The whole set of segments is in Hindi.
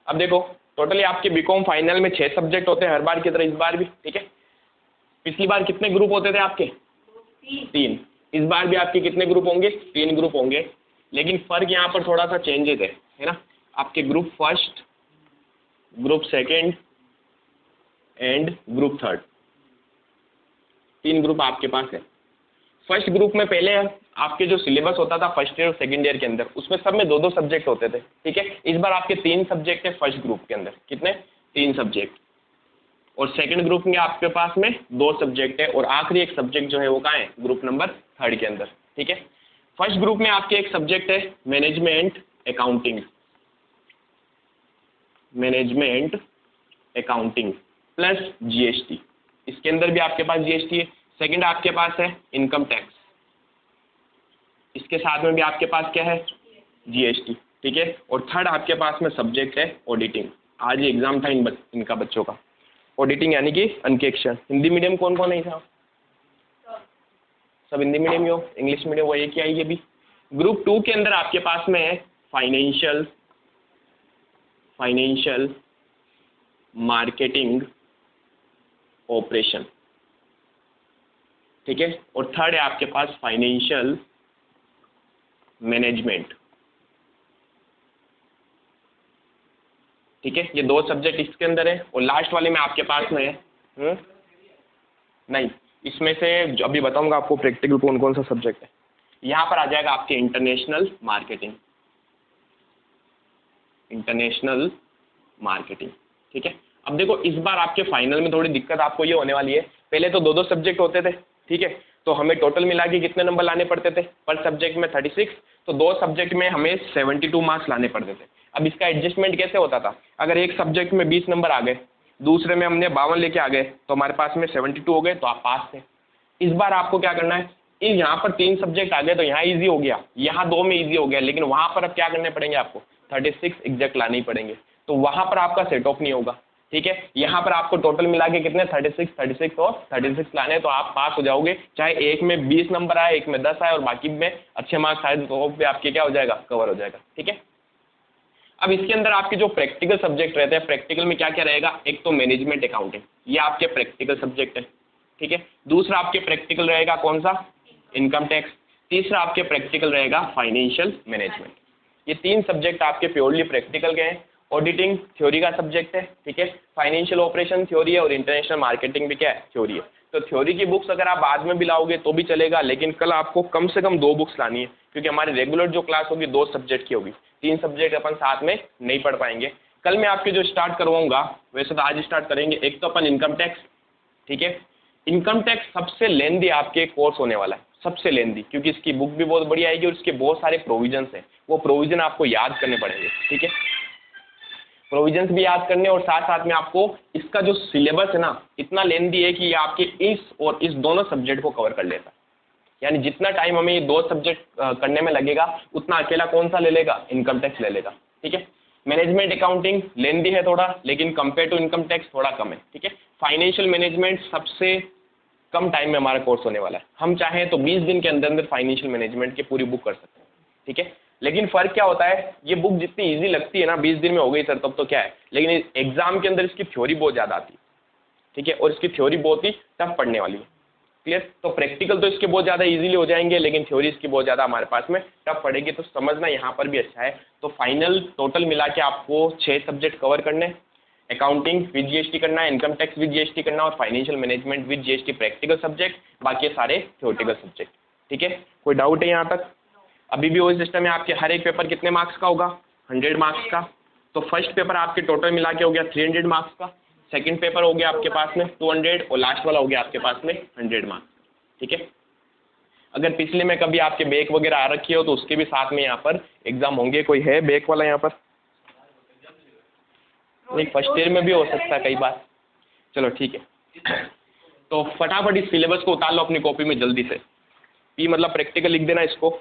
अब देखो टोटली आपके बीकॉम फाइनल में 6 सब्जेक्ट होते हैं हर बार की तरह इस बार भी, ठीक है। पिछली बार कितने ग्रुप होते थे आपके? 3। इस बार भी आपके कितने ग्रुप होंगे? 3 ग्रुप होंगे, लेकिन फर्क यहाँ पर थोड़ा सा चेंजेस है ना। आपके group first, group second and group third, 3 group आपके पास है। फर्स्ट ग्रुप में पहले आपके जो सिलेबस होता था फर्स्ट ईयर और सेकंड ईयर के अंदर, उसमें सब में 2-2 सब्जेक्ट होते थे, ठीक है। इस बार आपके 3 सब्जेक्ट है फर्स्ट ग्रुप के अंदर। कितने? 3 सब्जेक्ट। और सेकंड ग्रुप में आपके पास में 2 सब्जेक्ट है, और आखिरी एक सब्जेक्ट जो है वो कहाँ है? ग्रुप नंबर 3 के अंदर, ठीक है। फर्स्ट ग्रुप में आपके एक सब्जेक्ट है management accounting, management accounting plus GST. इसके अंदर भी आपके पास जीएसटी है। सेकंड आपके पास है इनकम टैक्स, इसके साथ में भी आपके पास क्या है? जीएसटी, ठीक है। और थर्ड आपके पास में सब्जेक्ट है ऑडिटिंग। आज ही एग्जाम था इनका बच्चों का, ऑडिटिंग यानी कि अंकेक्षण। हिंदी मीडियम कौन कौन नहीं था? सब हिंदी मीडियम ही हो, इंग्लिश मीडियम वो एक ही आई है भी। ग्रुप 2 के अंदर आपके पास में है फाइनेंशियल मार्केटिंग ऑपरेशन, ठीक है। और थर्ड है आपके पास फाइनेंशियल मैनेजमेंट, ठीक है। ये 2 सब्जेक्ट इसके अंदर है, और लास्ट वाले में आपके पास में है नहीं, इसमें से अभी बताऊंगा आपको प्रैक्टिकल कौन कौन सा सब्जेक्ट है। यहाँ पर आ जाएगा आपके इंटरनेशनल मार्केटिंग, ठीक है। अब देखो इस बार आपके फाइनल में थोड़ी दिक्कत आपको ये होने वाली है, पहले तो 2-2 सब्जेक्ट होते थे, ठीक है। तो हमें टोटल मिला के कितने नंबर लाने पड़ते थे? पर सब्जेक्ट में 36, तो 2 सब्जेक्ट में हमें 72 मार्क्स लाने पड़ते थे। अब इसका एडजस्टमेंट कैसे होता था? अगर एक सब्जेक्ट में 20 नंबर आ गए, दूसरे में हमने 52 लेके आ गए, तो हमारे पास में 72 हो गए, तो आप पास थे। इस बार आपको क्या करना है? यहाँ पर 3 सब्जेक्ट आ गए तो यहाँ ईजी हो गया, यहाँ 2 में ईजी हो गया, लेकिन वहाँ पर अब क्या करने पड़ेंगे आपको? 36 एग्जैक्ट लाने ही पड़ेंगे, तो वहाँ पर आपका सेट ऑफ नहीं होगा, ठीक है। यहाँ पर आपको टोटल मिला के कितने? 36 और 36 लाने, तो आप पास हो जाओगे। चाहे एक में 20 नंबर आए, एक में 10 आए और बाकी में अच्छे मार्क्स आए, तो भी आपके क्या हो जाएगा? कवर हो जाएगा, ठीक है। अब इसके अंदर आपके जो प्रैक्टिकल सब्जेक्ट रहते हैं, प्रैक्टिकल में क्या क्या रहेगा? एक तो मैनेजमेंट अकाउंटिंग, ये आपके प्रैक्टिकल सब्जेक्ट है, ठीक है। दूसरा आपके प्रैक्टिकल रहेगा कौन सा? Income tax. तीसरा आपके प्रैक्टिकल रहेगा फाइनेंशियल मैनेजमेंट। ये 3 सब्जेक्ट आपके प्योरली प्रैक्टिकल के हैं। ऑडिटिंग थ्योरी का सब्जेक्ट है, ठीक है। फाइनेंशियल ऑपरेशन थ्योरी है, और इंटरनेशनल मार्केटिंग भी क्या है? थ्योरी है। तो थ्योरी की बुक्स अगर आप बाद में भी लाओगे तो भी चलेगा, लेकिन कल आपको कम से कम 2 बुक्स लानी है, क्योंकि हमारी रेगुलर जो क्लास होगी 2 सब्जेक्ट की होगी, 3 सब्जेक्ट अपन साथ में नहीं पढ़ पाएंगे। कल मैं आपके जो स्टार्ट करवाऊंगा, वैसे तो आज स्टार्ट करेंगे। एक तो अपन इनकम टैक्स, ठीक है। इनकम टैक्स सबसे लेंदी आपके कोर्स होने वाला है, सबसे लेंदी, क्योंकि इसकी बुक भी बहुत बड़ी आएगी और इसके बहुत सारे प्रोविजंस हैं, वो प्रोविजन आपको याद करने पड़ेंगे, ठीक है। प्रोविजंस भी याद करने, और साथ साथ में आपको इसका जो सिलेबस है ना, इतना लेंदी है कि ये आपके इस और इस दोनों सब्जेक्ट को कवर कर लेता है। यानी जितना टाइम हमें ये 2 सब्जेक्ट करने में लगेगा, उतना अकेला कौन सा ले लेगा? इनकम टैक्स ले लेगा, ठीक है। मैनेजमेंट अकाउंटिंग लेंदी है थोड़ा, लेकिन कंपेयर टू इनकम टैक्स थोड़ा कम है, ठीक है। फाइनेंशियल मैनेजमेंट सबसे कम टाइम में हमारा कोर्स होने वाला है। हम चाहें तो 20 दिन के अंदर अंदर फाइनेंशियल मैनेजमेंट की पूरी बुक कर सकते हैं, ठीक है। लेकिन फर्क क्या होता है? ये बुक जितनी इजी लगती है ना, 20 दिन में हो गई सर तब तो क्या है, लेकिन एग्जाम के अंदर इसकी थ्योरी बहुत ज़्यादा आती है, ठीक है। और इसकी थ्योरी बहुत ही टफ पढ़ने वाली है, क्लियर। तो प्रैक्टिकल तो इसके बहुत ज़्यादा इजीली हो जाएंगे, लेकिन थ्योरी इसकी बहुत ज़्यादा हमारे पास में टफ पड़ेगी, तो समझना यहाँ पर भी अच्छा है। तो फाइनल टोटल मिला के आपको 6 सब्जेक्ट कवर करने, अकाउंटिंग विद जीएसटी करना है, इनकम टैक्स विद जीएसटी करना, और financial management with GST practical subject, बाकी सारे थ्योरेटिकल सब्जेक्ट, ठीक है। कोई डाउट है यहाँ तक? अभी भी वही सिस्टम है, आपके हर एक पेपर कितने मार्क्स का होगा? 100 मार्क्स का। तो फर्स्ट पेपर आपके टोटल मिला के हो गया 300 मार्क्स का, सेकंड पेपर हो गया आपके पास में 200, और लास्ट वाला हो गया आपके पास में 100 मार्क्स, ठीक है। अगर पिछले में कभी आपके बैक वगैरह आ रखी हो तो उसके भी साथ में यहाँ पर एग्जाम होंगे। कोई है बैक वाला यहाँ पर? नहीं, फर्स्ट ईयर में भी हो सकता है कई बार। चलो ठीक है, तो फटाफट इस सिलेबस को उतार लो अपनी कॉपी में जल्दी से। पी मतलब प्रैक्टिकल लिख देना, इसको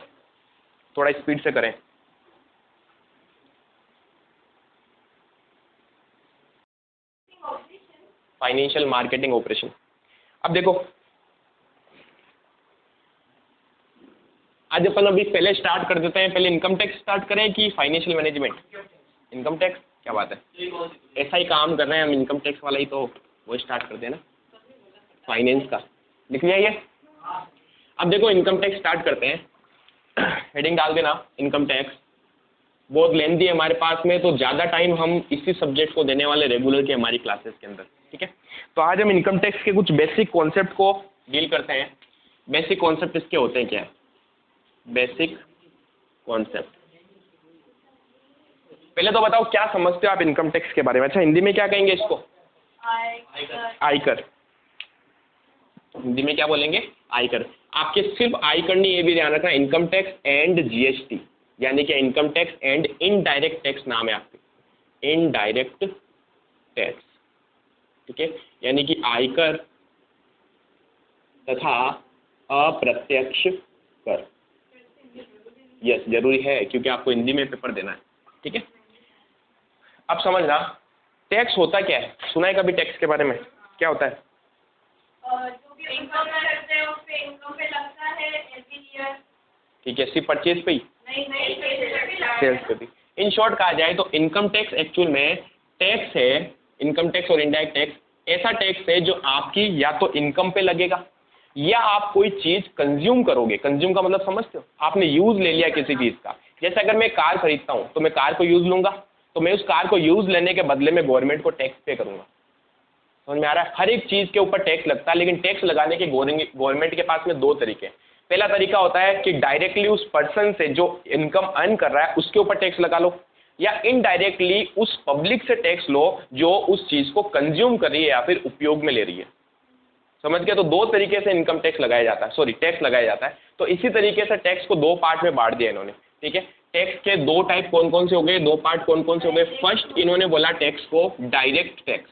थोड़ा स्पीड से करें। Financial marketing operation. अब देखो, आज अपन अभी पहले स्टार्ट कर देते हैं। पहले इनकम टैक्स स्टार्ट करें कि फाइनेंशियल मैनेजमेंट? इनकम टैक्स क्या बात है, ऐसा ही काम कर रहे हैं हम, इनकम टैक्स वाला ही तो वो स्टार्ट कर देना, फाइनेंस का लिख लिया ये। अब देखो इनकम टैक्स स्टार्ट करते हैं। हेडिंग डाल देना इनकम टैक्स, बहुत लेंथी है हमारे पास में, तो ज़्यादा टाइम हम इसी सब्जेक्ट को देने वाले रेगुलर की हमारी क्लासेस के अंदर, ठीक है। तो आज हम इनकम टैक्स के कुछ बेसिक कॉन्सेप्ट को डील करते हैं। बेसिक कॉन्सेप्ट इसके होते हैं क्या है, बेसिक कॉन्सेप्ट। पहले तो बताओ क्या समझते हो आप इनकम टैक्स के बारे में। अच्छा हिंदी में क्या कहेंगे इसको, आयकर। हिंदी में क्या बोलेंगे, आयकर। आपके सिर्फ आयकर नहीं, ये भी ध्यान रखना इनकम टैक्स एंड जीएसटी, यानी कि income tax and indirect tax नाम है आपके, इनडायरेक्ट टैक्स, ठीक है। यानी कि आयकर तथा अप्रत्यक्ष कर। यस जरूरी है क्योंकि आपको हिंदी में पेपर देना है, ठीक है। अब समझना टैक्स होता क्या है, सुना है कभी टैक्स के बारे में, क्या होता है। इनकम करते हैं उस पे इनकम पे लगता है एवरी ईयर, ठीक है, सिर्फ परचेज पे ही, नहीं सेल्स पे भी। इन शॉर्ट कहा जाए तो इनकम टैक्स एक्चुअल में टैक्स है, इनकम टैक्स और इनडायरेक्ट टैक्स ऐसा टैक्स है जो आपकी या तो इनकम पे लगेगा या आप कोई चीज कंज्यूम करोगे। कंज्यूम का मतलब समझते हो, आपने यूज ले लिया किसी चीज का। जैसे अगर मैं कार खरीदता हूँ तो मैं कार को यूज लूंगा, तो मैं उस कार को यूज लेने के बदले में गवर्नमेंट को टैक्स पे करूंगा। समझ में आ रहा है, हर एक चीज के ऊपर टैक्स लगता है, लेकिन टैक्स लगाने के गवर्नमेंट के पास में दो तरीके हैं। पहला तरीका होता है कि डायरेक्टली उस पर्सन से जो इनकम अर्न कर रहा है उसके ऊपर टैक्स लगा लो, या इनडायरेक्टली उस पब्लिक से टैक्स लो जो उस चीज को कंज्यूम कर रही है या फिर उपयोग में ले रही है। समझ गया, तो दो तरीके से इनकम टैक्स लगाया जाता है, सॉरी टैक्स लगाया जाता है। तो इसी तरीके से टैक्स को दो पार्ट में बांट दिया इन्होंने, ठीक है। टैक्स के दो टाइप कौन कौन से हो गए, दो पार्ट कौन कौन से हो गए। फर्स्ट इन्होंने बोला टैक्स को डायरेक्ट टैक्स,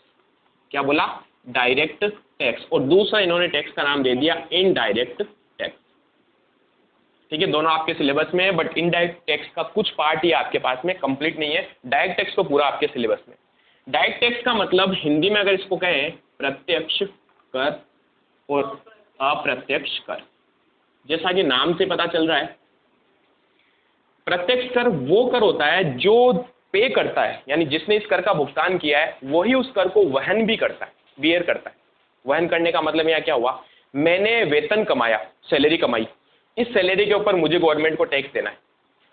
क्या बोला, डायरेक्ट टैक्स, और दूसरा इन्होंने टैक्स का नाम दे दिया इनडायरेक्ट टैक्स, ठीक है। दोनों आपके सिलेबस में है, बट इनडायरेक्ट टैक्स का कुछ पार्ट ही आपके पास में कंप्लीट नहीं है, डायरेक्ट टैक्स तो पूरा आपके सिलेबस में। डायरेक्ट टैक्स का मतलब हिंदी में अगर इसको कहें प्रत्यक्ष कर और अप्रत्यक्ष कर। जैसा कि नाम से पता चल रहा है, प्रत्यक्ष कर वो कर होता है जो पे करता है, यानी जिसने इस कर का भुगतान किया है वही उस कर को वहन भी करता है, बियर करता है। वहन करने का मतलब यहाँ क्या हुआ, मैंने वेतन कमाया, सैलरी कमाई, इस सैलरी के ऊपर मुझे गवर्नमेंट को टैक्स देना है,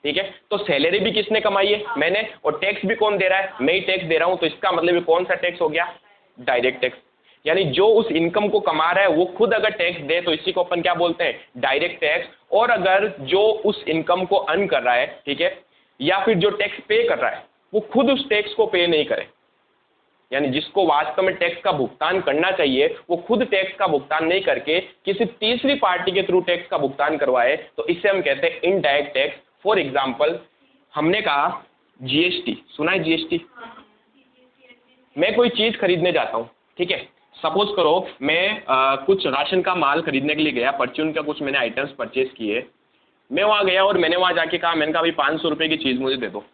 ठीक है। तो सैलरी भी किसने कमाई है, मैंने, और टैक्स भी कौन दे रहा है, मैं ही टैक्स दे रहा हूँ। तो इसका मतलब ये कौन सा टैक्स हो गया, डायरेक्ट टैक्स। यानी जो उस इनकम को कमा रहा है वो खुद अगर टैक्स दे तो इसी को अपन क्या बोलते हैं, डायरेक्ट टैक्स। और अगर जो उस इनकम को अर्न कर रहा है, ठीक है, या फिर जो टैक्स पे कर रहा है वो खुद उस टैक्स को पे नहीं करे, यानी जिसको वास्तव में टैक्स का भुगतान करना चाहिए वो खुद टैक्स का भुगतान नहीं करके किसी तीसरी पार्टी के थ्रू टैक्स का भुगतान करवाए, तो इसे हम कहते हैं इनडायरेक्ट टैक्स। फॉर एग्जाम्पल हमने कहा जीएसटी, सुना है जीएसटी। मैं कोई चीज खरीदने जाता हूँ, ठीक है, सपोज करो मैं कुछ राशन का माल खरीदने के लिए गया, परचून का कुछ मैंने आइटम्स परचेज किए, मैं वहाँ गया और मैंने वहाँ जाके कहा, मैंने कहा भाई 500 रुपये की चीज़ मुझे दे दो।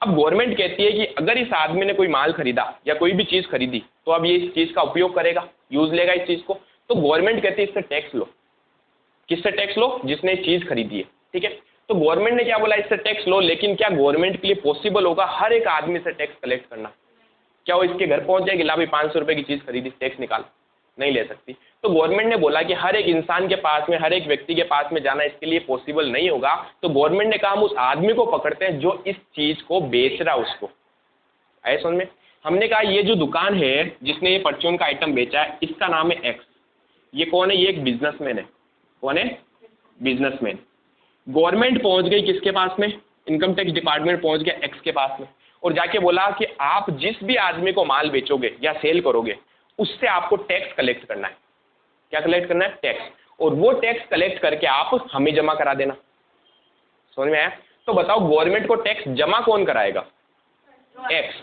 अब गवर्नमेंट कहती है कि अगर इस आदमी ने कोई माल खरीदा या कोई भी चीज़ खरीदी तो अब ये इस चीज़ का उपयोग करेगा, यूज़ लेगा इस चीज़ को, तो गवर्नमेंट कहती है इससे टैक्स लो। किससे टैक्स लो, जिसने चीज़ खरीदी है, ठीक है। तो गवर्नमेंट ने क्या बोला, इससे टैक्स लो, लेकिन क्या गवर्नमेंट के लिए पॉसिबल होगा हर एक आदमी से टैक्स कलेक्ट करना? क्या वो इसके घर पहुंच जाएगी, ला भाई 500 रुपये की चीज़ खरीदी, टैक्स निकाल? नहीं ले सकती। तो गवर्नमेंट ने बोला कि हर एक इंसान के पास में, हर एक व्यक्ति के पास में जाना इसके लिए पॉसिबल नहीं होगा। तो गवर्नमेंट ने कहा हम उस आदमी को पकड़ते हैं जो इस चीज़ को बेच रहा है उसको। आए समझ में? हमने कहा ये जो दुकान है जिसने ये परचून का आइटम बेचा है इसका नाम है एक्स। ये कौन है, ये एक बिजनेसमैन है। कौन है? बिजनेसमैन। गवर्नमेंट पहुंच गई किसके पास में, इनकम टैक्स डिपार्टमेंट पहुंच गया एक्स के पास में, और जाके बोला कि आप जिस भी आदमी को माल बेचोगे या सेल करोगे उससे आपको टैक्स कलेक्ट करना है। क्या कलेक्ट करना है? टैक्स। और वो टैक्स कलेक्ट करके आप हमें जमा करा देना। समझ में आया? तो बताओ गवर्नमेंट को टैक्स जमा कौन कराएगा? एक्स।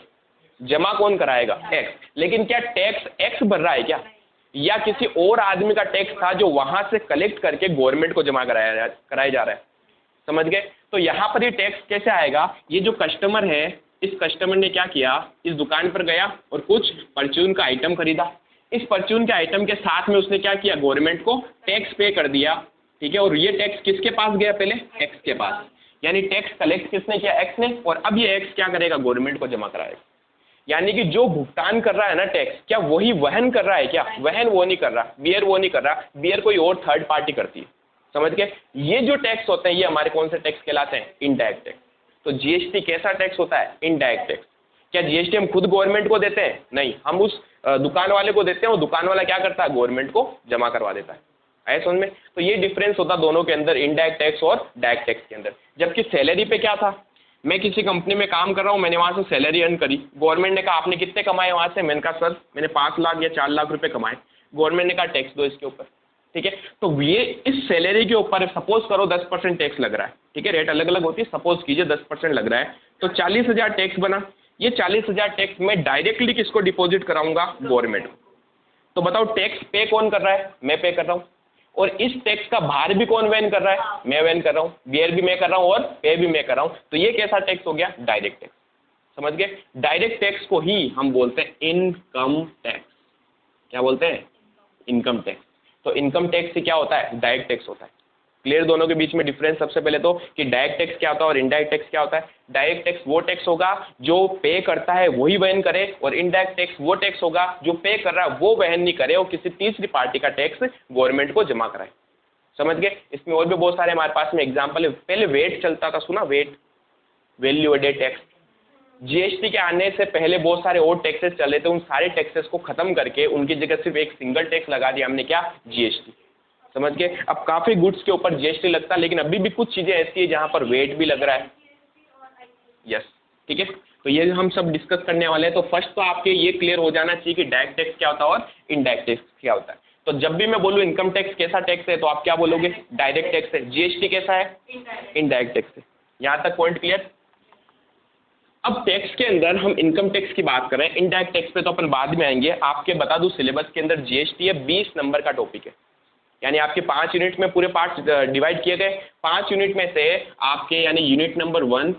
जमा कौन कराएगा? एक्स। लेकिन क्या टैक्स एक्स भर रहा है क्या, या किसी और आदमी का टैक्स था जो वहां से कलेक्ट करके गवर्नमेंट को जमा कराया जा रहा है? समझ गए? तो यहाँ पर ये टैक्स कैसे आएगा, ये जो कस्टमर है, इस कस्टमर ने क्या किया, इस दुकान पर गया और कुछ परचून का आइटम खरीदा। इस परचून के आइटम के साथ में उसने क्या किया, गवर्नमेंट को टैक्स पे कर दिया, ठीक है। और ये टैक्स किसके पास गया, पहले एक्स के पास। यानी टैक्स कलेक्ट किसने किया? एक्स ने। और अब ये एक्स क्या करेगा, गवर्नमेंट को जमा कराएगा। यानी कि जो भुगतान कर रहा है ना टैक्स, क्या वही वहन कर रहा है? क्या वहन वो नहीं कर रहा, बियर वो नहीं कर रहा, बियर कोई और थर्ड पार्टी करती है। समझ गए? ये जो टैक्स होते हैं ये हमारे कौन से टैक्स कहलाते हैं? Indirect tax. तो जीएसटी कैसा टैक्स होता है? Indirect tax. क्या जीएसटी हम खुद गवर्नमेंट को देते हैं? नहीं, हम उस दुकान वाले को देते हैं, वो दुकान वाला क्या करता है? गवर्नमेंट को जमा करवा देता है। आए समझ में? तो ये डिफरेंस होता है दोनों के अंदर, इनडायरेक्ट टैक्स और डायरेक्ट टैक्स के अंदर। जबकि सैलरी पे क्या था? मैं किसी कंपनी में काम कर रहा हूँ, मैंने वहाँ से सैलरी अर्न करी, गवर्नमेंट ने कहा आपने कितने कमाए वहाँ से? मैंने कहा सर मैंने 5 लाख या 4 लाख रुपए कमाए। गवर्नमेंट ने कहा टैक्स दो इसके ऊपर। ठीक है, तो ये इस सैलरी के ऊपर सपोज करो 10% टैक्स लग रहा है। ठीक है, रेट अलग अलग होती है, सपोज कीजिए 10% लग रहा है, तो 40,000 टैक्स बना। ये 40,000 टैक्स मैं डायरेक्टली किसको डिपॉजिट कराऊंगा? गवर्नमेंट को। तो बताओ टैक्स पे कौन कर रहा है? मैं पे कर रहा हूँ। और इस टैक्स का भार भी कौन वहन कर रहा है? मैं वहन कर रहा हूँ। बेयर भी मैं कर रहा हूँ और पे भी मैं कर रहा हूँ। तो ये कैसा टैक्स हो गया? Direct tax. समझ गए? डायरेक्ट टैक्स को ही हम बोलते हैं इनकम टैक्स। क्या बोलते हैं? Income tax. तो इनकम टैक्स से क्या होता है? डायरेक्ट टैक्स होता है। क्लियर दोनों के बीच में डिफरेंस? सबसे पहले तो कि डायरेक्ट टैक्स क्या होता है और इनडायरेक्ट टैक्स क्या होता है। डायरेक्ट टैक्स वो टैक्स होगा जो पे करता है वही वहन करे, और इनडायरेक्ट टैक्स वो टैक्स होगा जो पे कर रहा है वो वहन नहीं करे और किसी तीसरी पार्टी का टैक्स गवर्नमेंट को जमा कराए। समझ गए? इसमें और भी बहुत सारे हमारे पास में एग्जाम्पल है। पहले वेट चलता था, सुना? VAT, value added tax. GST के आने से पहले बहुत सारे और टैक्सेस चले थे, उन सारे टैक्सेस को खत्म करके उनकी जगह सिर्फ एक सिंगल टैक्स लगा दिया हमने, क्या? जीएसटी। समझ गए? अब काफी गुड्स के ऊपर जीएसटी लगता है, लेकिन अभी भी कुछ चीजें ऐसी है जहां पर वेट भी लग रहा है। यस, ठीक है, तो ये हम सब डिस्कस करने वाले हैं। तो फर्स्ट तो आपके ये क्लियर हो जाना चाहिए कि डायरेक्ट टैक्स क्या होता है और इनडायरेक्ट टैक्स क्या होता है। तो जब भी मैं बोलूँ इनकम टैक्स कैसा टैक्स है, तो आप क्या बोलोगे? डायरेक्ट टैक्स है। जीएसटी कैसा है? इनडायरेक्ट टैक्स है। यहाँ तक पॉइंट क्लियर? अब टैक्स के अंदर हम इनकम टैक्स की बात करें, इनडायरेक्ट टैक्स पे तो अपन बाद में आएंगे। आपके बता दूं सिलेबस के अंदर जीएसटी है 20 नंबर का टॉपिक है, यानी आपके 5 यूनिट में पूरे पार्ट डिवाइड किए गए। 5 यूनिट में से आपके यानी यूनिट नंबर 1,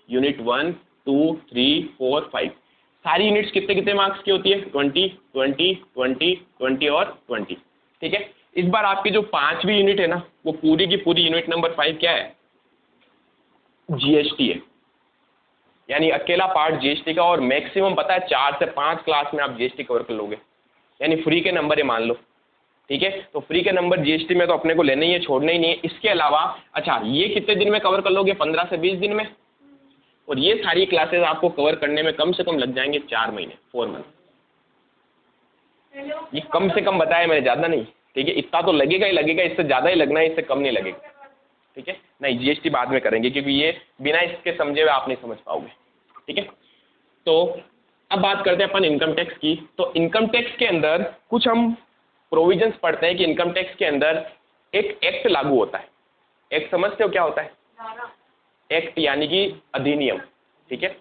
यूनिट 1, 2, 3, 4, 5 सारी यूनिट्स कितने कितने मार्क्स की होती है? 20, 20, 20, 20 और 20। ठीक है, इस बार आपकी जो 5वीं यूनिट है ना, वो पूरी की पूरी यूनिट नंबर 5 क्या है? जीएसटी है। यानी अकेला पार्ट जीएसटी का, और मैक्सिमम पता है 4 से 5 क्लास में आप जीएसटी कवर कर लोगे, यानी फ्री के नंबर है मान लो। ठीक है, तो फ्री के नंबर जीएसटी में तो अपने को लेने ही है, छोड़ना ही नहीं है। इसके अलावा अच्छा ये कितने दिन में कवर कर लोगे? 15 से 20 दिन में। और ये सारी क्लासेस आपको कवर करने में कम से कम लग जाएंगे 4 महीने, 4 मंथ। ये कम से कम बताया मैंने, ज़्यादा नहीं। ठीक है, इतना तो लगेगा ही लगेगा, इससे ज़्यादा ही लगना है, इससे कम नहीं लगेगा। ठीक है, नहीं जीएसटी बाद में करेंगे, क्योंकि ये बिना इसके समझे हुए आप नहीं समझ पाओगे। ठीक है, तो अब बात करते हैं अपन इनकम टैक्स की। तो इनकम टैक्स के अंदर कुछ हम प्रोविजंस पढ़ते हैं कि इनकम टैक्स के अंदर एक एक्ट लागू होता है। एक्ट समझते हो क्या होता है? एक्ट यानी कि अधिनियम। ठीक है,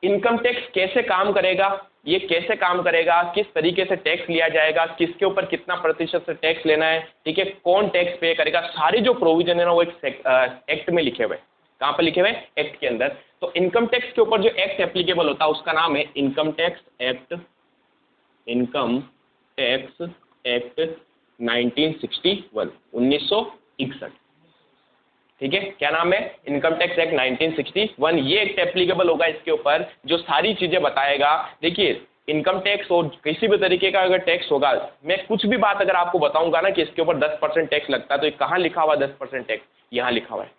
इनकम टैक्स कैसे काम करेगा, ये कैसे काम करेगा, किस तरीके से टैक्स लिया जाएगा, किसके ऊपर कितना प्रतिशत से टैक्स लेना है, ठीक है, कौन टैक्स पे करेगा, सारे जो प्रोविजन है ना वो एक एक्ट में लिखे हुए हैं। कहाँ पर लिखे हुए हैं? एक्ट के अंदर। तो इनकम टैक्स के ऊपर जो एक्ट एप्लीकेबल होता है उसका नाम है income tax act, income tax act 1961, 1961। ठीक है, क्या नाम है? Income tax act 1961। ये एक्ट एप्लीकेबल होगा इसके ऊपर, जो सारी चीजें बताएगा। देखिए इनकम टैक्स और किसी भी तरीके का अगर टैक्स होगा, मैं कुछ भी बात अगर आपको बताऊंगा ना कि इसके ऊपर 10% टैक्स लगता है, तो ये कहाँ लिखा हुआ 10% टैक्स? यहाँ लिखा हुआ है।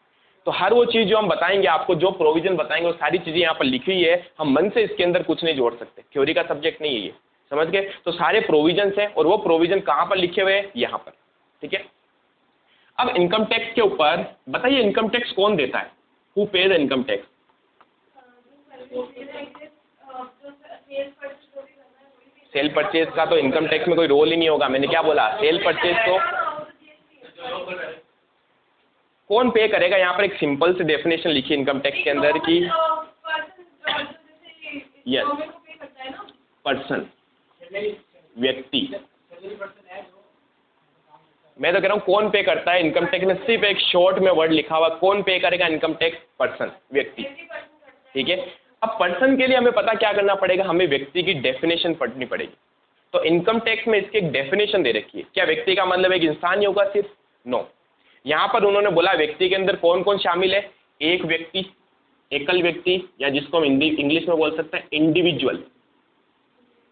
तो हर वो चीज़ जो हम बताएंगे आपको, जो प्रोविजन बताएंगे, वो सारी चीज़ें यहाँ पर लिखी हुई है। हम मन से इसके अंदर कुछ नहीं जोड़ सकते, थ्योरी का सब्जेक्ट नहीं है ये, समझ गए? तो सारे प्रोविजंस हैं, और वो प्रोविजन कहाँ पर लिखे हुए हैं? यहाँ पर। ठीक है, अब इनकम टैक्स के ऊपर बताइए, इनकम टैक्स कौन देता है? Who page income tax? Cell purchase का तो इनकम टैक्स में कोई रोल ही नहीं होगा। मैंने क्या बोला? सेल परचेज तो कौन पे करेगा? यहाँ पर एक सिंपल सी डेफिनेशन लिखी इनकम टैक्स के अंदर की, यस, पर्सन, व्यक्ति। मैं तो कह रहा हूँ कौन पे करता है इनकम टैक्स में, सिर्फ एक शॉर्ट में वर्ड लिखा हुआ, कौन पे करेगा इनकम टैक्स? पर्सन, व्यक्ति। ठीक है, अब पर्सन के लिए हमें पता क्या करना पड़ेगा? हमें व्यक्ति की डेफिनेशन पढ़नी पड़ेगी। तो इनकम टैक्स में इसकी एक डेफिनेशन दे रखी है। क्या व्यक्ति का मतलब एक इंसान ही होगा सिर्फ? नो, यहाँ पर उन्होंने बोला व्यक्ति के अंदर कौन कौन शामिल है? एक व्यक्ति, एकल व्यक्ति, या जिसको हम इंग्लिश में बोल सकते हैं इंडिविजुअल।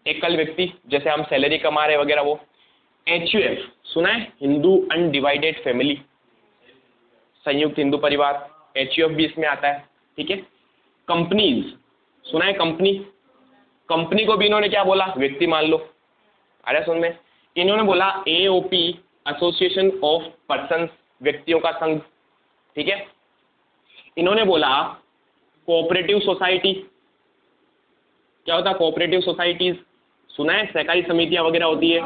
एकल व्यक्ति, जैसे हम सैलरी कमा रहे वगैरह वो। HUF सुना है, हिंदू अनडिवाइडेड फैमिली, संयुक्त हिंदू परिवार, HUF भी इसमें आता है, ठीक है। कंपनीज सुना है, कंपनी, कंपनी को भी इन्होंने क्या बोला, व्यक्ति मान लो, आ रहा है सुन में। इन्होंने बोला AOP, एसोसिएशन ऑफ पर्सन्स, व्यक्तियों का संघ, ठीक है। इन्होंने बोला कोऑपरेटिव सोसाइटी, क्या होता है कोऑपरेटिव सोसाइटीज, सुना है, सहकारी समितियां वगैरह होती है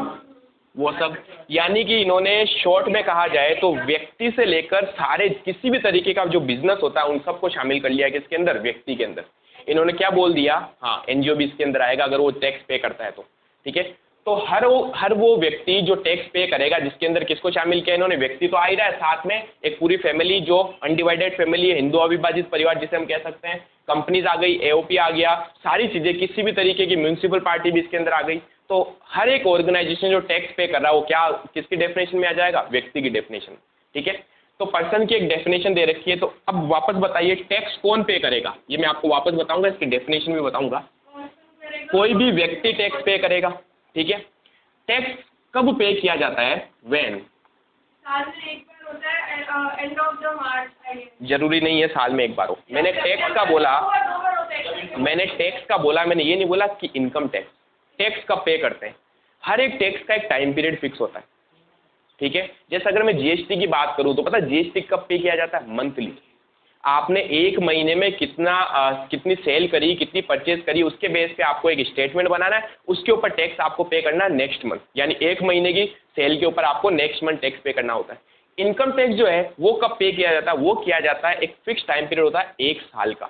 वो सब। यानी कि इन्होंने शॉर्ट में कहा जाए तो व्यक्ति से लेकर सारे किसी भी तरीके का जो बिजनेस होता है उन सबको शामिल कर लिया किसके अंदर, व्यक्ति के अंदर। इन्होंने क्या बोल दिया, हाँ NGO भी इसके अंदर आएगा अगर वो टैक्स पे करता है तो, ठीक है। तो हर वो व्यक्ति जो टैक्स पे करेगा, जिसके अंदर किसको शामिल किया इन्होंने, व्यक्ति तो आ ही रहा है, साथ में एक पूरी फैमिली जो अनडिवाइडेड फैमिली है, हिंदू अविभाजित परिवार जिसे हम कह सकते हैं, कंपनीज आ गई, AOP आ गया, सारी चीजें, किसी भी तरीके की म्यूनिसिपल पार्टी भी इसके अंदर आ गई। तो हर एक ऑर्गेनाइजेशन जो टैक्स पे कर रहा है वो क्या, किसकी डेफिनेशन में आ जाएगा, व्यक्ति की डेफिनेशन, ठीक है। तो पर्सन की एक डेफिनेशन दे रखी है। तो अब वापस बताइए टैक्स कौन पे करेगा, ये मैं आपको वापस बताऊंगा, इसकी डेफिनेशन भी बताऊंगा। कोई भी व्यक्ति टैक्स पे करेगा, ठीक है। टैक्स कब पे किया जाता है, व्हेन, साल में एक बार होता है, एंड ऑफ द मार्च। जरूरी नहीं है साल में एक बार हो। मैंने टैक्स का बोला, मैंने टैक्स का बोला, मैंने ये नहीं बोला कि इनकम टैक्स, टैक्स कब पे करते हैं। हर एक टैक्स का एक टाइम पीरियड फिक्स होता है, ठीक है। जैसे अगर मैं GST की बात करूं तो पता है GST कब पे किया जाता है, मंथली। आपने एक महीने में कितनी सेल करी, कितनी परचेज करी, उसके बेस पे आपको एक स्टेटमेंट बनाना है, उसके ऊपर टैक्स आपको पे करना है नेक्स्ट मंथ, यानी एक महीने की सेल के ऊपर आपको नेक्स्ट मंथ टैक्स पे करना होता है। इनकम टैक्स जो है वो कब पे किया जाता है, वो किया जाता है, एक फिक्स टाइम पीरियड होता है 1 साल का।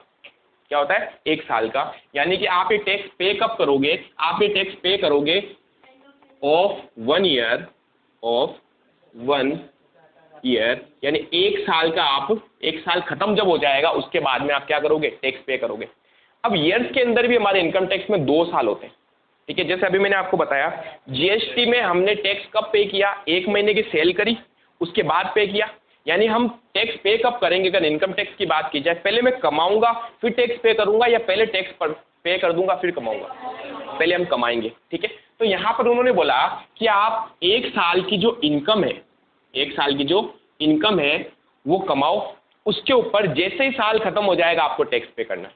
क्या होता है, 1 साल का। यानी कि आप ये टैक्स पे कब करोगे, आप ये टैक्स पे करोगे ऑफ 1 ईयर, ऑफ 1 ईयर, यानी 1 साल का, आप 1 साल खत्म जब हो जाएगा उसके बाद में आप क्या करोगे, टैक्स पे करोगे। अब ईयर्स के अंदर भी हमारे इनकम टैक्स में 2 साल होते हैं, ठीक है। जैसे अभी मैंने आपको बताया GST में हमने टैक्स कब पे किया, 1 महीने की सेल करी उसके बाद पे किया। यानी हम टैक्स पे कब करेंगे, अगर इनकम टैक्स की बात की जाए, पहले मैं कमाऊंगा फिर टैक्स पे करूंगा, या पहले टैक्स पे कर दूंगा फिर कमाऊंगा, पहले हम कमाएंगे, ठीक है। तो यहाँ पर उन्होंने बोला कि आप 1 साल की जो इनकम है, 1 साल की जो इनकम है वो कमाओ, उसके ऊपर जैसे ही साल खत्म हो जाएगा आपको टैक्स पे करना है,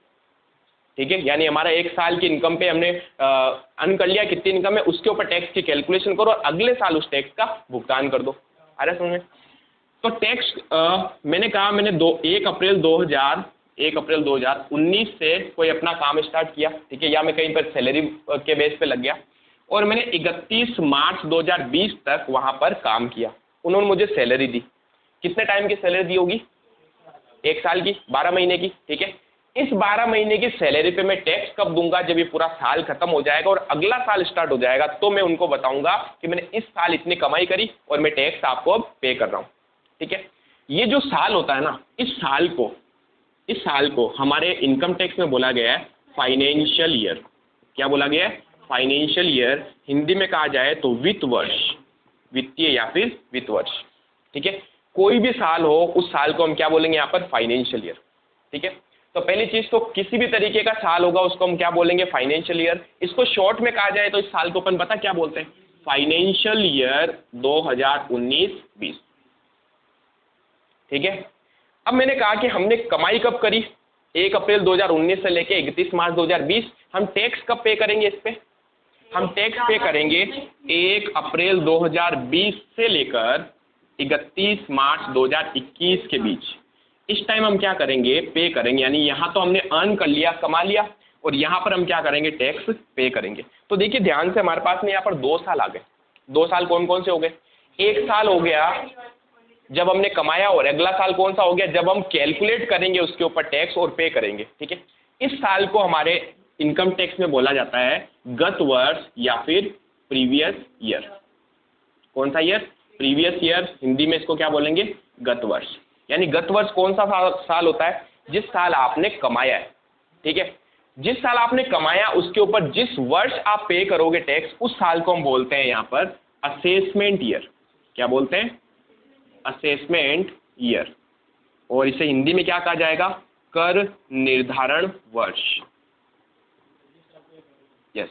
ठीक है। यानी हमारा 1 साल की इनकम पे हमने अर्न कर लिया, कितनी इनकम है उसके ऊपर टैक्स की कैलकुलेशन करो और अगले साल उस टैक्स का भुगतान कर दो। अरे सुनिए, तो टैक्स मैंने कहा, मैंने 1 अप्रैल 2019 से कोई अपना काम स्टार्ट किया, ठीक है, या मैं कहीं पर सैलरी के बेस पे लग गया और मैंने 31 मार्च 2020 तक वहां पर काम किया। उन्होंने मुझे सैलरी दी, कितने टाइम की सैलरी दी होगी, 1 साल की, 12 महीने की, ठीक है। इस 12 महीने की सैलरी पे मैं टैक्स कब दूंगा, जब ये पूरा साल खत्म हो जाएगा और अगला साल स्टार्ट हो जाएगा, तो मैं उनको बताऊंगा कि मैंने इस साल इतनी कमाई करी और मैं टैक्स आपको अब पे कर रहा हूँ, ठीक है। ये जो साल होता है ना, इस साल को हमारे इनकम टैक्स में बोला गया है फाइनेंशियल ईयर। क्या बोला गया है, फाइनेंशियल ईयर। हिंदी में कहा जाए तो वित्त वर्ष, वित्तीय या फिर वित्त वर्ष, ठीक है। कोई भी साल हो उस साल को हम क्या बोलेंगे यहाँ पर, फाइनेंशियल ईयर, ठीक है। तो पहली चीज तो किसी भी तरीके का साल होगा उसको हम क्या बोलेंगे, फाइनेंशियल ईयर। इसको शॉर्ट में कहा जाए तो इस साल को अपन पता क्या बोलते हैं, फाइनेंशियल ईयर 2019-20, ठीक है। अब मैंने कहा कि हमने कमाई कब करी, 1 अप्रैल 2019 से लेके 31 मार्च 2020। हम टैक्स कब पे करेंगे इस पे, हम टैक्स पे करेंगे 1 अप्रैल 2020 से लेकर 31 मार्च 2021 के बीच। इस टाइम हम क्या करेंगे, पे करेंगे। यानी यहाँ तो हमने अर्न कर लिया, कमा लिया, और यहाँ पर हम क्या करेंगे, टैक्स पे करेंगे। तो देखिए ध्यान से, हमारे पास में यहाँ पर 2 साल आ गए। 2 साल कौन कौन से हो गए, 1 साल हो गया जब हमने कमाया, और अगला साल कौन सा हो गया, जब हम कैलकुलेट करेंगे उसके ऊपर टैक्स और पे करेंगे, ठीक है। इस साल को हमारे इनकम टैक्स में बोला जाता है गत वर्ष या फिर प्रीवियस ईयर। कौन सा ईयर, प्रीवियस ईयर। हिंदी में इसको क्या बोलेंगे, गत वर्ष। यानी गत वर्ष कौन सा साल होता है, जिस साल आपने कमाया है, ठीक है। जिस साल आपने कमाया उसके ऊपर जिस वर्ष आप पे करोगे टैक्स, उस साल को हम बोलते हैं यहाँ पर असेसमेंट ईयर। क्या बोलते हैं, असेसमेंट ईयर। और इसे हिंदी में क्या कहा जाएगा, कर निर्धारण वर्ष। यस,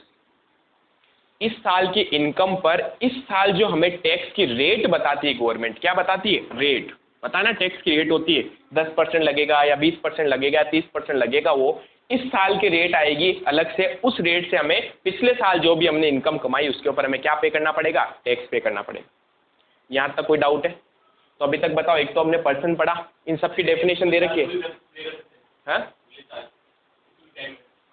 इस साल की इनकम पर इस साल जो हमें टैक्स की रेट बताती है गवर्नमेंट, क्या बताती है? रेट। पता है ना टैक्स की रेट होती है 10% लगेगा या 20% लगेगा या 30% लगेगा, वो इस साल की रेट आएगी अलग से, उस रेट से हमें पिछले साल जो भी हमने इनकम कमाई उसके ऊपर हमें क्या पे करना पड़ेगा? टैक्स पे करना पड़ेगा। यहाँ तक कोई डाउट है? तो अभी तक बताओ, एक तो हमने पर्सन पढ़ा, इन सब की डेफिनेशन दे रखी है।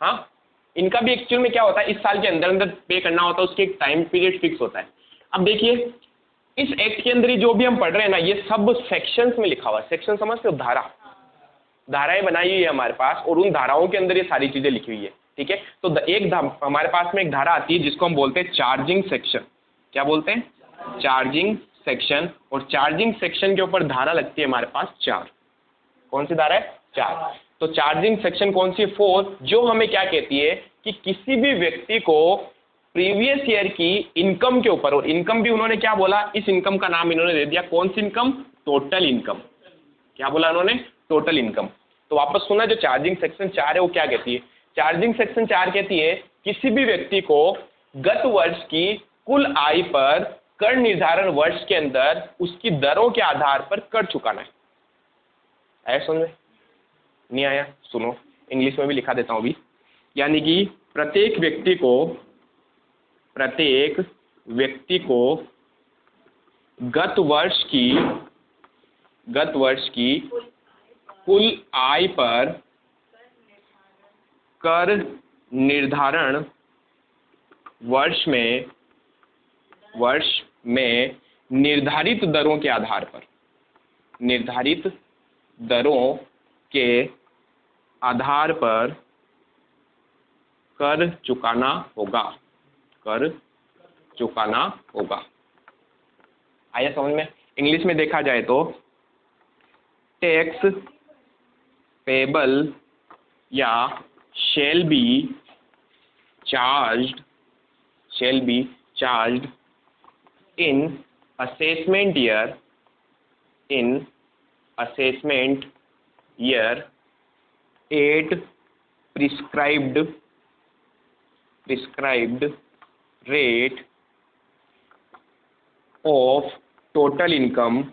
हाँ, इनका भी एक्चुअल में क्या होता है, इस साल के अंदर अंदर पे करना होता है, उसके एक टाइम पीरियड फिक्स होता है। अब देखिए इस एक्ट के अंदर ही जो भी हम पढ़ रहे हैं ना, ये सब सेक्शंस में लिखा हुआ है। सेक्शन समझते हो? धाराएं बनाई हुई है हमारे पास, और उन धाराओं के अंदर ये सारी चीजें लिखी हुई है। ठीक है, तो हमारे पास में एक धारा आती है जिसको हम बोलते हैं चार्जिंग सेक्शन। क्या बोलते हैं? Charging section. और चार्जिंग सेक्शन के ऊपर धारा लगती है हमारे पास 4। कौन सी धारा है? 4। तो चार्जिंग सेक्शन कौन सी? 4, जो हमें क्या कहती है कि किसी भी व्यक्ति को प्रीवियस ईयर की इनकम के ऊपर, और इनकम भी उन्होंने क्या बोला, इस इनकम का नाम इन्होंने दे दिया, कौन सी इनकम? Total income. क्या बोला उन्होंने? Total income. तो वापस सुना, जो चार्जिंग सेक्शन 4 है वो क्या कहती है? चार्जिंग सेक्शन 4 कहती है किसी भी व्यक्ति को गत वर्ष की कुल आय पर कर निर्धारण वर्ष के अंदर उसकी दरों के आधार पर कर चुकाना है। आया समझ में? नहीं आया? सुनो, इंग्लिश में भी लिखा देता हूं अभी। यानी कि प्रत्येक व्यक्ति को गत वर्ष की कुल आय पर कर निर्धारण वर्ष में निर्धारित दरों के आधार पर, निर्धारित दरों के आधार पर कर चुकाना होगा। कर चुकाना होगा। आया समझ में? इंग्लिश में देखा जाए तो टैक्स पेबल या shall be charged in assessment year at prescribed rate of total income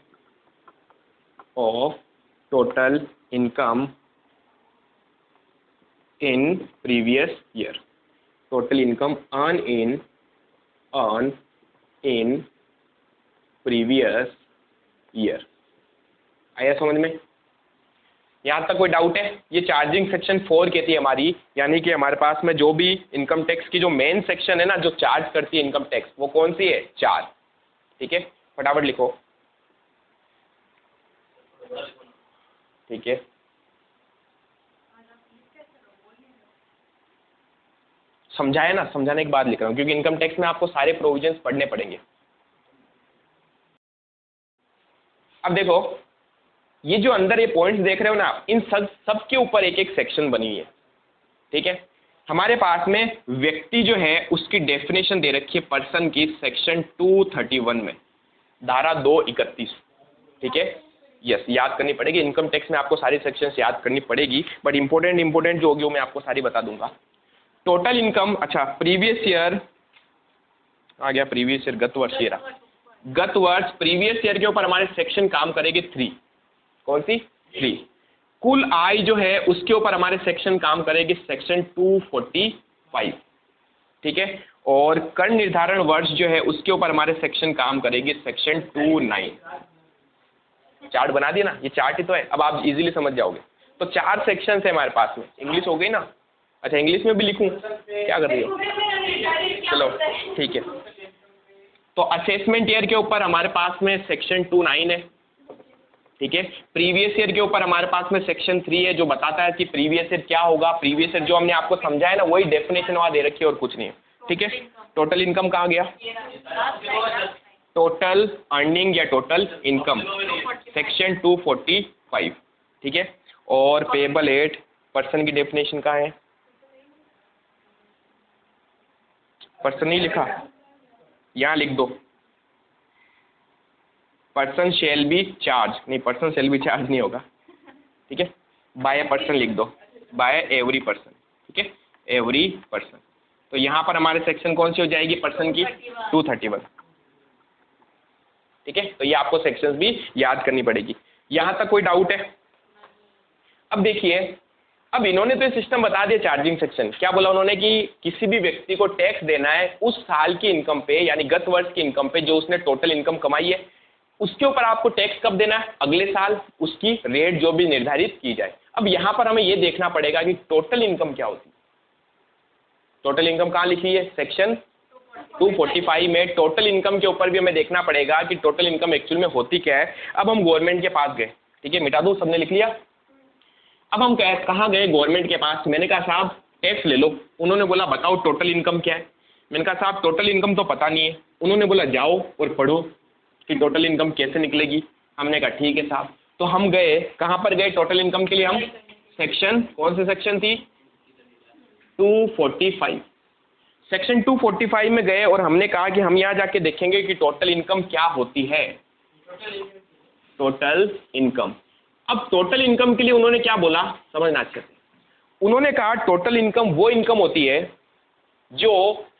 in previous year. Total income earned in previous year. आया समझ में? यहाँ तक कोई डाउट है? ये चार्जिंग सेक्शन 4 कहती है हमारी, यानी कि हमारे पास में जो भी इनकम टैक्स की जो मेन सेक्शन है ना, जो चार्ज करती है इनकम टैक्स, वो कौन सी है? 4। ठीक है, फटाफट लिखो। ठीक है, समझाया ना? समझाने के बाद लिख रहा हूँ, क्योंकि इनकम टैक्स में आपको सारे प्रोविजंस पढ़ने पड़ेंगे। अब देखो, ये जो अंदर ये पॉइंट्स देख रहे हो ना, इन सब के ऊपर एक एक सेक्शन बनी हुई है। ठीक है, हमारे पास में व्यक्ति जो है उसकी डेफिनेशन दे रखी है पर्सन की सेक्शन 231 में, धारा 231। ठीक है, यस, याद करनी पड़ेगी। इनकम टैक्स में आपको सारी सेक्शंस याद करनी पड़ेगी, बट इंपॉर्टेंट जो होगी वो मैं आपको सारी बता दूंगा। टोटल इनकम, अच्छा प्रीवियस ईयर आ गया, प्रीवियस ईयर गत वर्ष, गत वर्ष प्रीवियस ईयर के ऊपर हमारे सेक्शन काम करेगी 3। कौन सी? 3। कुल आय जो है उसके ऊपर हमारे सेक्शन काम करेगी सेक्शन 245। ठीक है, और कर निर्धारण वर्ष जो है उसके ऊपर हमारे सेक्शन काम करेगी सेक्शन 29। चार्ट बना दिया ना? ये चार्ट ही तो है, अब आप इजीली समझ जाओगे। तो 4 सेक्शन है हमारे पास में। इंग्लिश हो गई ना? अच्छा, इंग्लिश में भी लिखूं? क्या कर रही हो? चलो ठीक है। तो असेसमेंट ईयर के ऊपर हमारे पास में सेक्शन 29 है। ठीक है, प्रीवियस ईयर के ऊपर हमारे पास में सेक्शन 3 है, जो बताता है कि प्रीवियस ईयर क्या होगा। प्रीवियस ईयर जो हमने आपको समझाया ना, वही डेफिनेशन वहां दे रखी है और कुछ नहीं है। ठीक है, टोटल इनकम कहाँ गया? टोटल अर्निंग या टोटल इनकम सेक्शन 245। ठीक है, और पेबल एट पर्सन की डेफिनेशन कहाँ है? पर्सन नहीं लिखा, यहाँ लिख दो, पर्सन शेल बी चार्ज, नहीं पर्सन शेल बी चार्ज नहीं होगा। ठीक है, बाय पर्सन लिख दो, बाय एवरी पर्सन। ठीक है, एवरी पर्सन। तो यहाँ पर हमारे सेक्शन कौन सी हो जाएगी पर्सन की? 231। ठीक है, तो ये आपको सेक्शंस भी याद करनी पड़ेगी। यहाँ तक कोई डाउट है? अब देखिए, अब इन्होंने तो सिस्टम बता दिया चार्जिंग सेक्शन। क्या बोला उन्होंने कि किसी भी व्यक्ति को टैक्स देना है उस साल की इनकम पे, यानी गत वर्ष की इनकम पे जो उसने टोटल इनकम कमाई है, उसके ऊपर आपको टैक्स कब देना है? अगले साल उसकी रेट जो भी निर्धारित की जाए। अब यहाँ पर हमें ये देखना पड़ेगा कि टोटल इनकम क्या होती है। टोटल इनकम कहाँ लिखी है? सेक्शन 245 में टोटल इनकम के ऊपर भी हमें देखना पड़ेगा कि टोटल इनकम एक्चुअल में होती क्या है। अब हम गवर्नमेंट के पास गए, ठीक है, मिटा दूँ, सबने लिख लिया। अब हम कहाँ गए? गवर्नमेंट के पास। मैंने कहा साहब टैक्स ले लो। उन्होंने बोला बताओ टोटल इनकम क्या है। मैंने कहा साहब टोटल इनकम तो पता नहीं है। उन्होंने बोला जाओ और पढ़ो कि टोटल इनकम कैसे निकलेगी। हमने कहा ठीक है साहब। तो हम गए, कहाँ पर गए टोटल इनकम के लिए? हम सेक्शन, कौन सी सेक्शन थी? 245। सेक्शन 245 में गए और हमने कहा कि हम यहाँ जाके देखेंगे कि टोटल इनकम क्या होती है। Total income. अब टोटल इनकम के लिए उन्होंने क्या बोला समझना अच्छे से। उन्होंने कहा टोटल इनकम वो इनकम होती है जो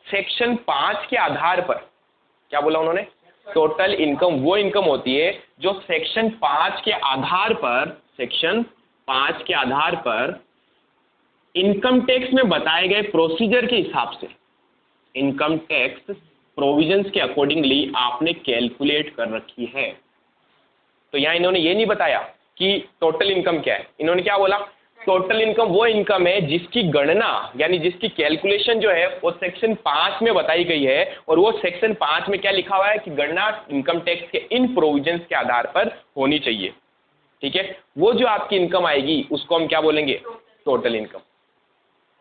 सेक्शन 5 के आधार पर, क्या बोला उन्होंने? टोटल इनकम वो इनकम होती है जो सेक्शन 5 के आधार पर, सेक्शन 5 के आधार पर इनकम टैक्स में बताए गए प्रोसीजर के हिसाब से, इनकम टैक्स प्रोविजंस के अकॉर्डिंगली आपने कैलकुलेट कर रखी है। तो यहां इन्होंने ये नहीं बताया कि टोटल इनकम क्या है। इन्होंने क्या बोला? टोटल इनकम वो इनकम है जिसकी गणना यानी जिसकी कैलकुलेशन जो है वो सेक्शन 5 में बताई गई है। और वो सेक्शन 5 में क्या लिखा हुआ है कि गणना इनकम टैक्स के इन प्रोविजंस के आधार पर होनी चाहिए। ठीक है, वो जो आपकी इनकम आएगी उसको हम क्या बोलेंगे? Total income.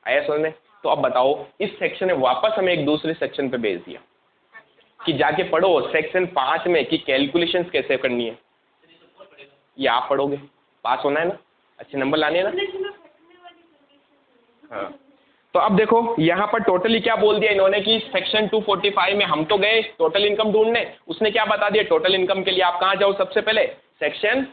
आया समझ में? तो अब बताओ, इस सेक्शन ने वापस हमें एक दूसरे सेक्शन पे भेज दिया कि जाके पढ़ो सेक्शन 5 में कि कैलकुलेशंस कैसे करनी है। ये आप पढ़ोगे, पास होना है ना, अच्छे नंबर लाने हैं ना। हाँ, तो अब देखो यहाँ पर टोटली क्या बोल दिया इन्होंने कि सेक्शन 245 में हम तो गए टोटल इनकम ढूंढने, उसने क्या बता दिया? टोटल इनकम के लिए आप कहाँ जाओ? सबसे पहले सेक्शन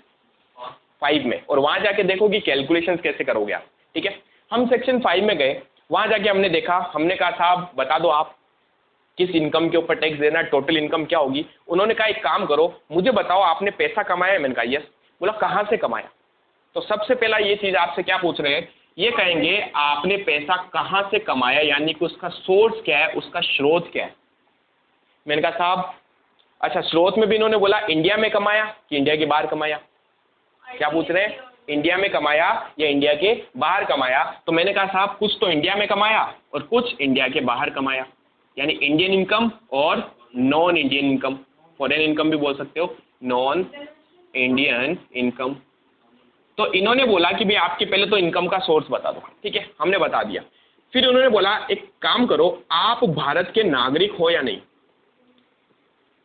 5 में, और वहां जाके देखो कि कैलकुलेशन कैसे करोगे आप। ठीक है, हम सेक्शन 5 में गए, वहां जाके हमने देखा, हमने कहा साहब बता दो आप किस इनकम के ऊपर टैक्स देना, टोटल इनकम क्या होगी। उन्होंने कहा एक काम करो, मुझे बताओ आपने पैसा कमाया है। मैंने कहा यस। बोला कहाँ से कमाया? तो सबसे पहला ये चीज आपसे क्या पूछ रहे हैं, ये कहेंगे आपने पैसा कहाँ से कमाया, यानी कि उसका सोर्स क्या है, उसका स्रोत क्या है। मैंने कहा साहब अच्छा, स्रोत में भी इन्होंने बोला इंडिया में कमाया कि इंडिया के बाहर कमाया। क्या पूछ रहे हैं? इंडिया में कमाया या इंडिया के बाहर कमाया। तो मैंने कहा साहब कुछ तो इंडिया में कमाया और कुछ इंडिया के बाहर कमाया, यानी इंडियन इनकम और non Indian income. Foreign income भी बोल सकते हो, नॉन इंडियन इनकम। तो इन्होंने बोला कि भाई आपके पहले तो इनकम का सोर्स बता दो। ठीक है, हमने बता दिया। फिर उन्होंने बोला एक काम करो, आप भारत के नागरिक हो या नहीं।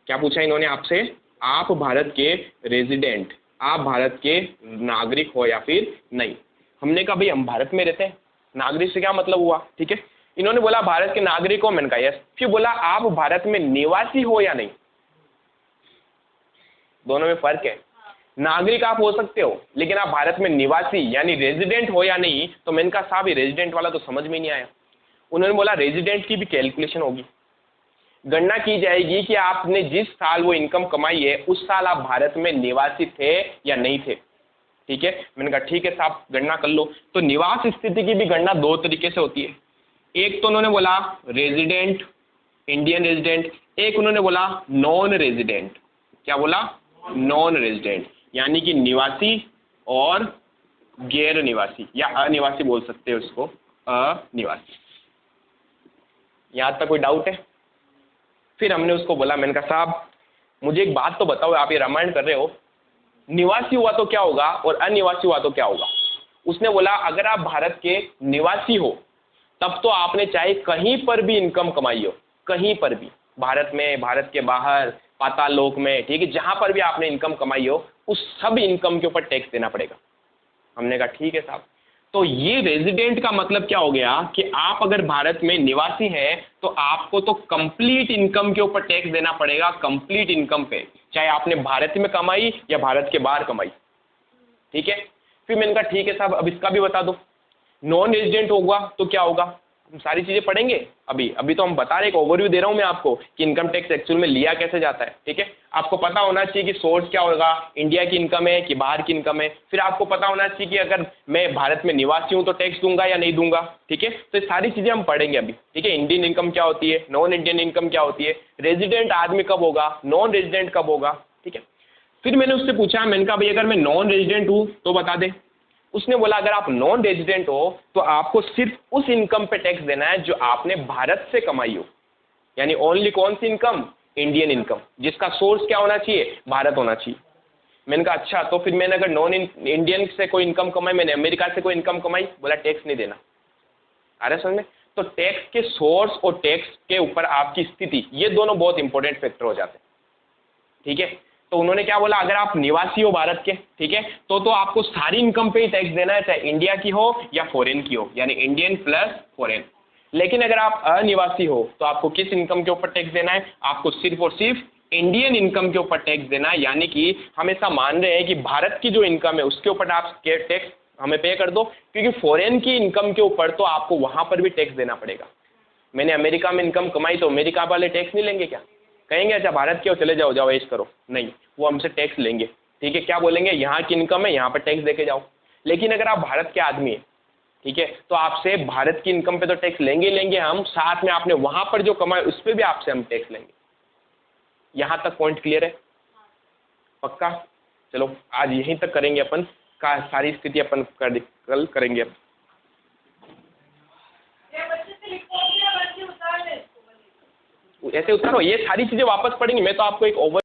क्या पूछा इन्होंने आपसे? आप भारत के रेजिडेंट, आप भारत के नागरिक हो या फिर नहीं। हमने कहा भाई हम भारत में रहते हैं, नागरिक से क्या मतलब हुआ। ठीक है, इन्होंने बोला भारत के नागरिक हो। मैंने कहा यस। फिर बोला आप भारत में निवासी हो या नहीं। दोनों में फर्क है। नागरिक आप हो सकते हो लेकिन आप भारत में निवासी यानी रेजिडेंट हो या नहीं। तो मैंने कहा साहब ये रेजिडेंट वाला तो समझ में नहीं आया। उन्होंने बोला रेजिडेंट की भी कैलकुलेशन होगी, गणना की जाएगी कि आपने जिस साल वो इनकम कमाई है उस साल आप भारत में निवासी थे या नहीं थे। ठीक है, मैंने कहा ठीक है साहब गणना कर लो। तो निवास स्थिति की भी गणना दो तरीके से होती है। एक तो उन्होंने बोला रेजिडेंट, इंडियन रेजिडेंट, एक उन्होंने बोला नॉन रेजिडेंट। क्या बोला? नॉन रेजिडेंट, यानी कि निवासी और गैर निवासी या अनिवासी बोल सकते हो इसको, अनिवासी। यहां तक कोई डाउट है? फिर हमने उसको बोला, मैंने कहा साहब मुझे एक बात तो बताओ, आप ये रामायण कर रहे हो, निवासी हुआ तो क्या होगा और अनिवासी हुआ तो क्या होगा। उसने बोला अगर आप भारत के निवासी हो तब तो आपने चाहे कहीं पर भी इनकम कमाई हो, कहीं पर भी, भारत में, भारत के बाहर, पाताल लोक में, ठीक है, जहां पर भी आपने इनकम कमाई हो उस सब इनकम के ऊपर टैक्स देना पड़ेगा। हमने कहा ठीक है साहब। तो ये रेजिडेंट का मतलब क्या हो गया कि आप अगर भारत में निवासी हैं तो आपको तो कंप्लीट इनकम के ऊपर टैक्स देना पड़ेगा, कंप्लीट इनकम पे, चाहे आपने भारत में कमाई या भारत के बाहर कमाई। ठीक है, फिर मैंने कहा ठीक है साहब अब इसका भी बता दो। नॉन रेजिडेंट होगा तो क्या होगा? हम सारी चीज़ें पढ़ेंगे अभी तो हम बता रहे, एक ओवरव्यू दे रहा हूँ मैं आपको कि इनकम टैक्स एक्चुअल में लिया कैसे जाता है, ठीक है। आपको पता होना चाहिए कि सोर्स क्या होगा, इंडिया की इनकम है कि बाहर की इनकम है। फिर आपको पता होना चाहिए कि अगर मैं भारत में निवासी हूँ तो टैक्स दूंगा या नहीं दूंगा, ठीक है। तो ये सारी चीज़ें हम पढ़ेंगे अभी, ठीक है। इंडियन इनकम क्या होती है, नॉन इंडियन इनकम क्या होती है, रेजिडेंट आदमी कब होगा, नॉन रेजिडेंट कब होगा, ठीक है। फिर मैंने उससे पूछा, मैंने कहा भाई अगर मैं नॉन रेजिडेंट हूँ तो बता दे। उसने बोला अगर आप नॉन रेजिडेंट हो तो आपको सिर्फ उस इनकम पे टैक्स देना है जो आपने भारत से कमाई हो, यानी ओनली कौन सी इनकम, इंडियन इनकम, जिसका सोर्स क्या होना चाहिए, भारत होना चाहिए। मैंने कहा अच्छा, तो फिर मैंने अगर नॉन इंडियन से कोई इनकम कमाई, मैंने अमेरिका से कोई इनकम कमाई, बोला टैक्स नहीं देना। आ रहा समझ में? तो टैक्स के सोर्स और टैक्स के ऊपर आपकी स्थिति, ये दोनों बहुत इंपॉर्टेंट फैक्टर हो जाते हैं, ठीक है। तो उन्होंने क्या बोला, अगर आप निवासी हो भारत के, ठीक है, तो आपको सारी इनकम पे ही टैक्स देना है, चाहे इंडिया की हो या फॉरेन की हो, यानी इंडियन प्लस फॉरेन। लेकिन अगर आप अनिवासी हो तो आपको किस इनकम के ऊपर टैक्स देना है, आपको सिर्फ और सिर्फ इंडियन इनकम के ऊपर टैक्स देना है। यानी कि हम ऐसा मान रहे हैं कि भारत की जो इनकम है उसके ऊपर आप टैक्स हमें पे कर दो, क्योंकि फॉरेन की इनकम के ऊपर तो आपको वहां पर भी टैक्स देना पड़ेगा। मैंने अमेरिका में इनकम कमाई तो अमेरिका वाले टैक्स नहीं लेंगे क्या? कहेंगे अच्छा भारत के हो, चले जाओ जाओ ऐश करो, नहीं, वो हमसे टैक्स लेंगे, ठीक है। क्या बोलेंगे, यहाँ की इनकम है, यहाँ पर टैक्स देके जाओ। लेकिन अगर आप भारत के आदमी हैं, ठीक है, तो आपसे भारत की इनकम पे तो टैक्स लेंगे लेंगे हम, साथ में आपने वहां पर जो कमाए उस पर भी आपसे हम टैक्स लेंगे। यहाँ तक पॉइंट क्लियर है? पक्का? चलो आज यहीं तक करेंगे अपन का, सारी स्थिति अपन कल करेंगे। अब ऐसे उतारो, ये सारी चीजें वापस पढ़ेंगे। मैं तो आपको एक ओवर